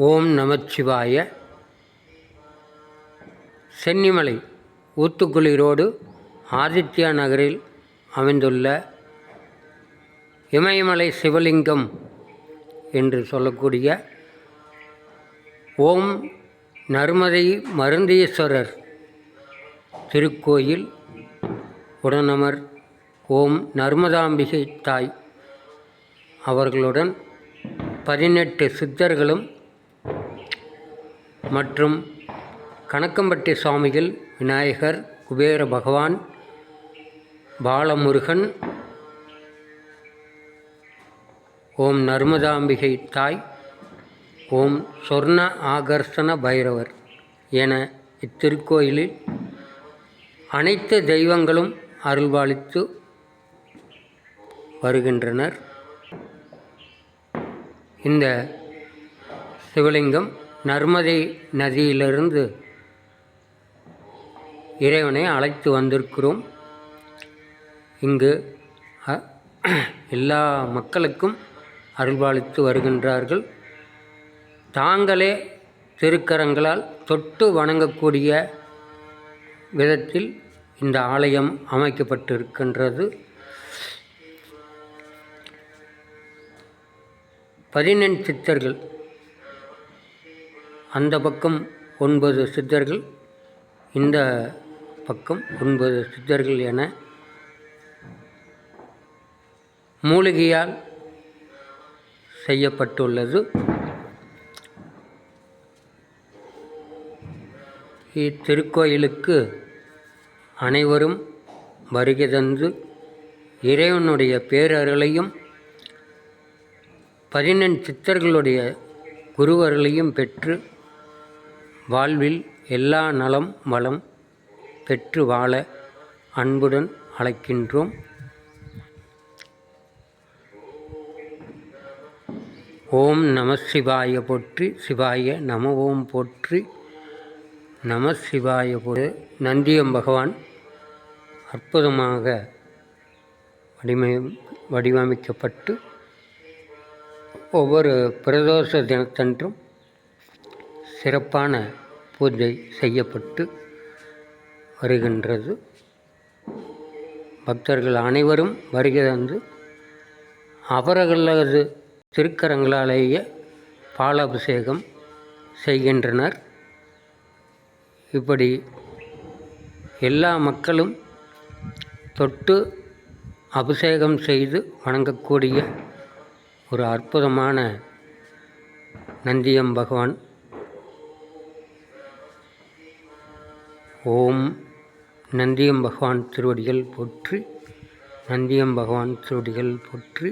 ஓம் நமச்சிவாய. Chennimalai Uthukuli road Aditya நகரில் அமைந்துள்ள இமயமலை சிவலிங்கம் என்று சொல்லக்கூடிய ஓம் நர்மதை மருந்தீஸ்வரர் திருக்கோயில் உடனமர் ஓம் நர்மதாம்பிகை தாய் அவர்களுடன் 18 சித்தர்களும் மற்றும் கணக்கம்பட்டி சுவாமிகள், விநாயகர், குபேர பகவான், பாலமுருகன், ஓம் நர்மதாம்பிகை தாய், ஓம் சொர்ண ஆகர்ஷண பைரவர் என இத்திருக்கோயிலில் அனைத்து தெய்வங்களும் அருள்பாலித்து வருகின்றனர். இந்த சிவலிங்கம் நர்மதை நதியிலிருந்து இறைவனை அழைத்து வந்திருக்கிறோம். இங்கு எல்லா மக்களுக்கும் அருள்பாலித்து வருகின்றார்கள். தாங்களே திருக்கரங்களால் தொட்டு வணங்கக்கூடிய விதத்தில் இந்த ஆலயம் அமைக்கப்பட்டிருக்கின்றது. 18 சித்தர்கள், அந்த பக்கம் 9 சித்தர்கள், இந்த பக்கம் 9 சித்தர்கள் என மூலிகையால் செய்யப்பட்டுள்ளது. இத்திருக்கோயிலுக்கு அனைவரும் வருகை தந்து இறைவனுடைய பேரருளையும் 18 சித்தர்களுடைய குருவர்களையும் பெற்று வாழ்வில் எல்லா நலம் வளம் பெற்று வாழ அன்புடன் அழைக்கின்றோம். ஓம் நம சிவாய போற்றி, சிவாய நம ஓம் போற்றி, நம சிவாய போற்றி. நந்தியம் பகவான் அற்புதமாக வடிவமைக்கப்பட்டு ஒவ்வொரு பிரதோஷ தினத்தன்றும் சிறப்பான பூஜை செய்யப்பட்டு வருகின்றது. பக்தர்கள் அனைவரும் வருகை தந்து அவர்களது திருக்கரங்களாலேயே பாலாபிஷேகம் செய்கின்றனர். இப்படி எல்லா மக்களும் தொட்டு அபிஷேகம் செய்து வணங்கக்கூடிய ஒரு அற்புதமான நந்தியம் பகவான். ஓம் நந்தியம் பகவான் திருவடிகள் போற்றி, நந்தியம் பகவான் திருவடிகள் போற்றி.